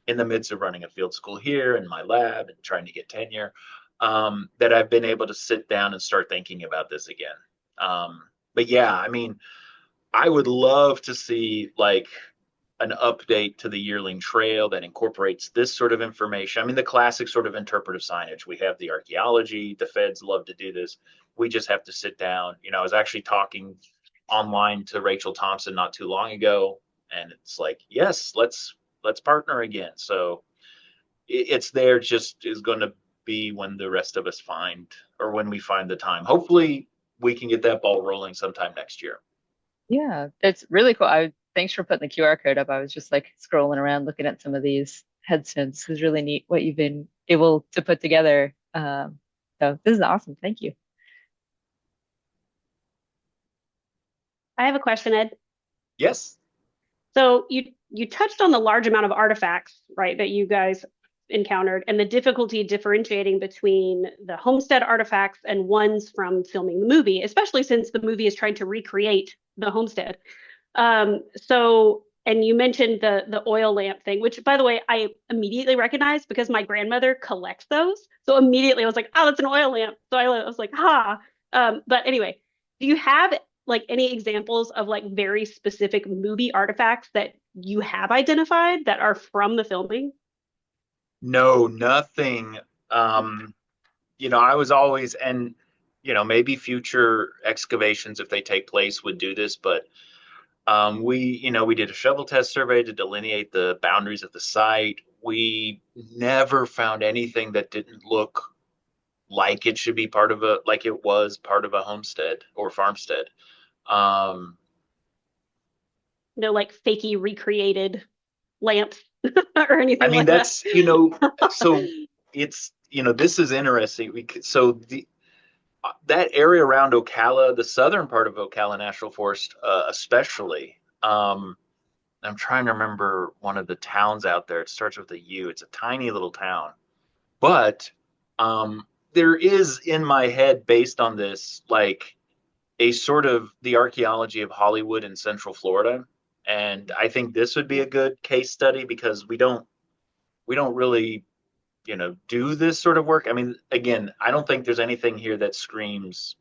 in the midst of running a field school here in my lab and trying to get tenure, that I've been able to sit down and start thinking about this again. But yeah, I mean, I would love to see like an update to the Yearling Trail that incorporates this sort of information. I mean, the classic sort of interpretive signage. We have the archaeology, the feds love to do this. We just have to sit down. I was actually talking online to Rachel Thompson not too long ago, and it's like, yes, let's partner again. So it's there, just is going to be when the rest of us find, or when we find the time. Hopefully we can get that ball rolling sometime next year. Yeah, it's really cool. Thanks for putting the QR code up. I was just like scrolling around looking at some of these headstones. It's really neat what you've been able to put together. So this is awesome. Thank you. I have a question, Ed. Yes. So you touched on the large amount of artifacts, right, that you guys encountered, and the difficulty differentiating between the homestead artifacts and ones from filming the movie, especially since the movie is trying to recreate the homestead. And you mentioned the oil lamp thing, which, by the way, I immediately recognized because my grandmother collects those. So immediately I was like, oh, that's an oil lamp. So I was like, ha. But anyway, do you have like any examples of like very specific movie artifacts that you have identified that are from the filming? No, nothing. I was always, and maybe future excavations, if they take place, would do this, but We did a shovel test survey to delineate the boundaries of the site. We never found anything that didn't look like it should be like it was part of a homestead or farmstead. Um, No, like fakey recreated lamps or I anything mean, like that. so this is interesting. So that area around Ocala, the southern part of Ocala National Forest, especially. I'm trying to remember one of the towns out there. It starts with a U. It's a tiny little town, but there is in my head, based on this, like a sort of the archaeology of Hollywood in Central Florida, and I think this would be a good case study because we don't really do this sort of work. I mean, again, I don't think there's anything here that screams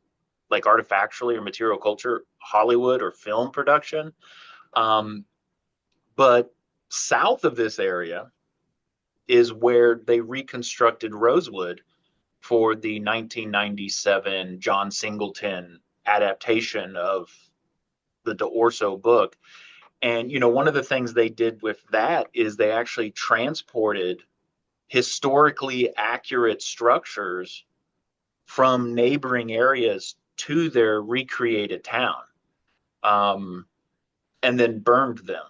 like artifactually or material culture, Hollywood or film production. Um, but south of this area is where they reconstructed Rosewood for the 1997 John Singleton adaptation of the D'Orso book. And, one of the things they did with that is they actually transported historically accurate structures from neighboring areas to their recreated town, um, and then burned them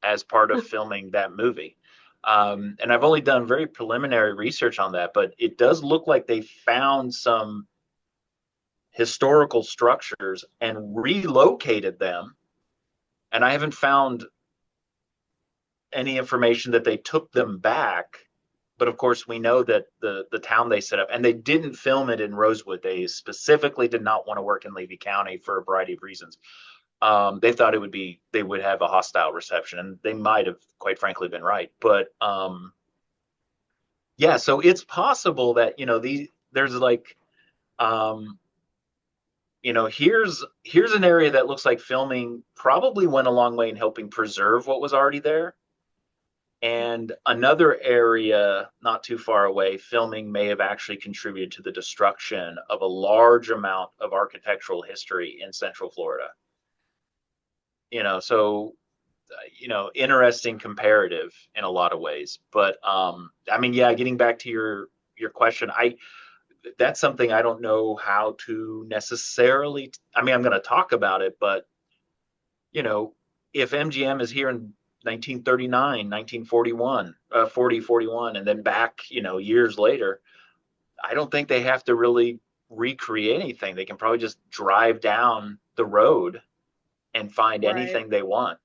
as part of filming that movie. And I've only done very preliminary research on that, but it does look like they found some historical structures and relocated them. And I haven't found any information that they took them back. But of course, we know that the town they set up, and they didn't film it in Rosewood. They specifically did not want to work in Levy County for a variety of reasons. They thought they would have a hostile reception, and they might have, quite frankly, been right. But yeah, so it's possible that there's like here's an area that looks like filming probably went a long way in helping preserve what was already there. And another area not too far away, filming may have actually contributed to the destruction of a large amount of architectural history in Central Florida. So interesting comparative in a lot of ways. But I mean, yeah, getting back to your question, that's something I don't know how to necessarily. I mean, I'm going to talk about it, but if MGM is here in 1939, 1941, 40, 41, and then back, years later, I don't think they have to really recreate anything. They can probably just drive down the road and find Right. anything they want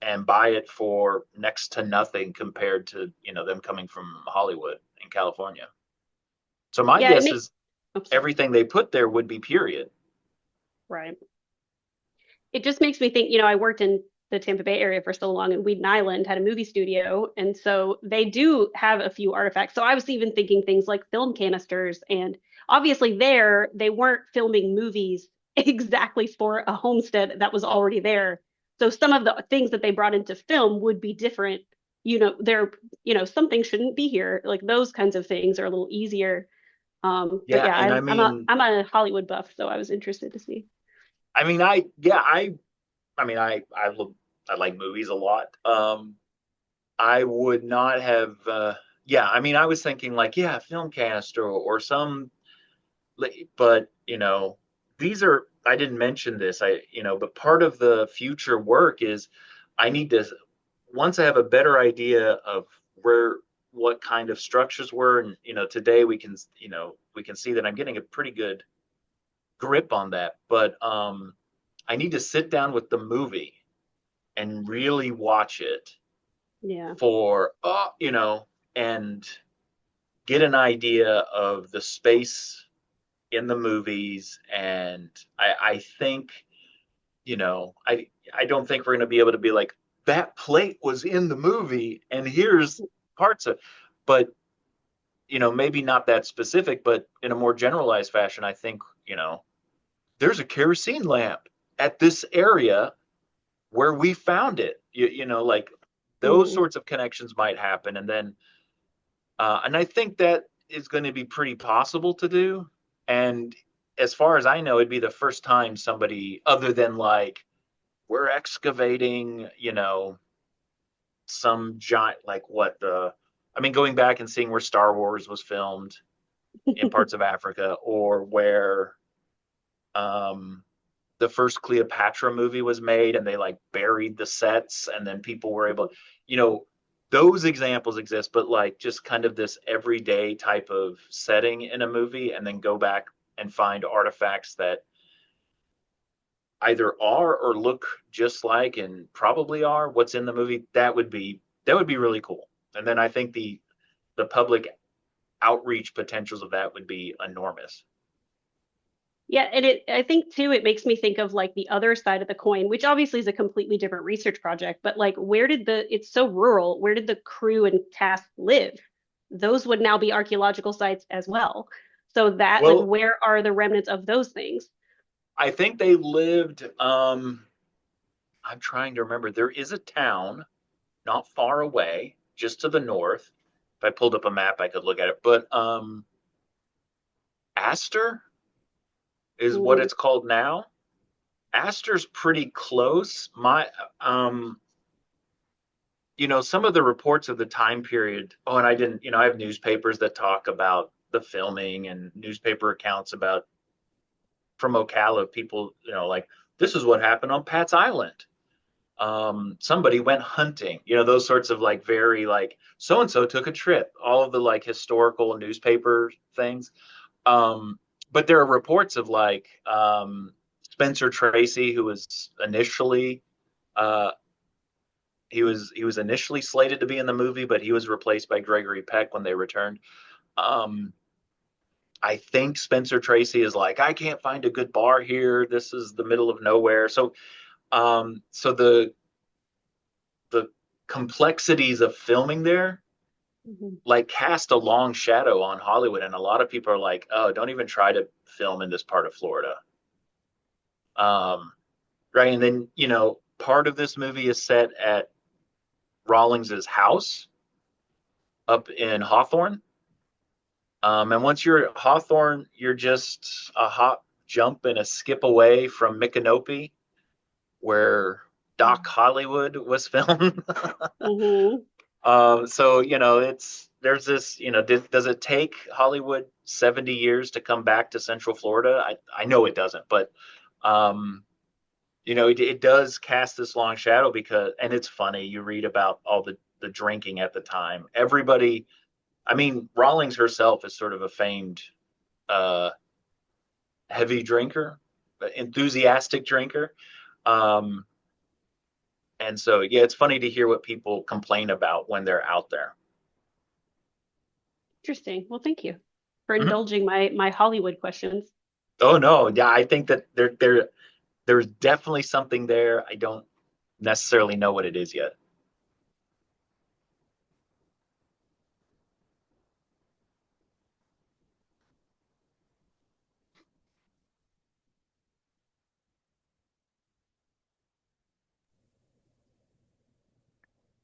and buy it for next to nothing compared to, them coming from Hollywood in California. So my Yeah, guess is everything they put there would be period. Right. It just makes me think, I worked in the Tampa Bay area for so long, and Weeden Island had a movie studio. And so they do have a few artifacts. So I was even thinking things like film canisters. And obviously, there, they weren't filming movies exactly for a homestead that was already there. So some of the things that they brought into film would be different. Some things shouldn't be here. Like those kinds of things are a little easier. But Yeah, yeah, and I'm a Hollywood buff, so I was interested to see. I mean, I like movies a lot. I would not have. Yeah, I mean, I was thinking like, yeah, film canister or some, but these are. I didn't mention this. But part of the future work is I need to once I have a better idea of what kind of structures were, and today we can see that I'm getting a pretty good grip on that. But I need to sit down with the movie and really watch it Yeah. for and get an idea of the space in the movies. And I think I don't think we're going to be able to be like, that plate was in the movie and here's parts of, but maybe not that specific, but in a more generalized fashion, I think there's a kerosene lamp at this area where we found it. Like those sorts of connections might happen. And then and I think that is going to be pretty possible to do. And as far as I know, it'd be the first time somebody other than like we're excavating, some giant, like what I mean, going back and seeing where Star Wars was filmed in parts of Africa, or where um, the first Cleopatra movie was made and they like buried the sets and then people were able, you know, those examples exist, but like just kind of this everyday type of setting in a movie and then go back and find artifacts that either are or look just like and probably are what's in the movie, that would be really cool. And then I think the public outreach potentials of that would be enormous. Yeah, and I think too, it makes me think of like the other side of the coin, which obviously is a completely different research project, but like it's so rural, where did the crew and cast live? Those would now be archaeological sites as well. So that like Well, where are the remnants of those things? I think they lived, I'm trying to remember. There is a town not far away, just to the north. If I pulled up a map, I could look at it. But Astor is what Mm, it's called now. Astor's pretty close. Um, some of the reports of the time period. Oh, and I didn't, I have newspapers that talk about the filming and newspaper accounts about from Ocala, people, like this is what happened on Pat's Island. Somebody went hunting, those sorts of like very like so and so took a trip, all of the like historical newspaper things. Um, but there are reports of like Spencer Tracy, who was initially uh, he was initially slated to be in the movie, but he was replaced by Gregory Peck when they returned. Um, I think Spencer Tracy is like, I can't find a good bar here. This is the middle of nowhere. So the complexities of filming there mhm. like cast a long shadow on Hollywood, and a lot of people are like, "Oh, don't even try to film in this part of Florida." Right, and then part of this movie is set at Rawlings's house up in Hawthorne. And once you're at Hawthorne, you're just a hop, jump, and a skip away from Micanopy, where Doc Hollywood was filmed. Mhm. So it's there's this, does it take Hollywood 70 years to come back to Central Florida? I know it doesn't, but um, it does cast this long shadow because, and it's funny, you read about all the drinking at the time. Everybody, I mean, Rawlings herself is sort of a famed uh, heavy drinker, enthusiastic drinker. Um, and so, yeah, it's funny to hear what people complain about when they're out there. Interesting. Well, thank you for Mhm. indulging my Hollywood questions. Oh no, yeah, I think that there's definitely something there. I don't necessarily know what it is yet.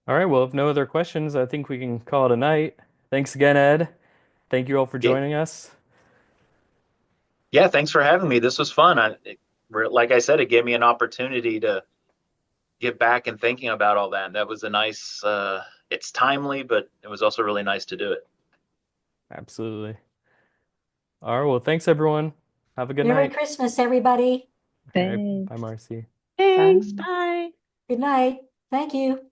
All right, well, if no other questions, I think we can call it a night. Thanks again, Ed. Thank you all for Yeah, joining us. yeah, thanks for having me. This was fun. Like I said, it gave me an opportunity to get back and thinking about all that. And that was a nice. It's timely, but it was also really nice to do it. Absolutely. All right, well, thanks everyone. Have a good Merry night. Christmas, everybody. Okay, bye, Thanks. Marcy. Thanks. Bye. Bye. Good night. Thank you.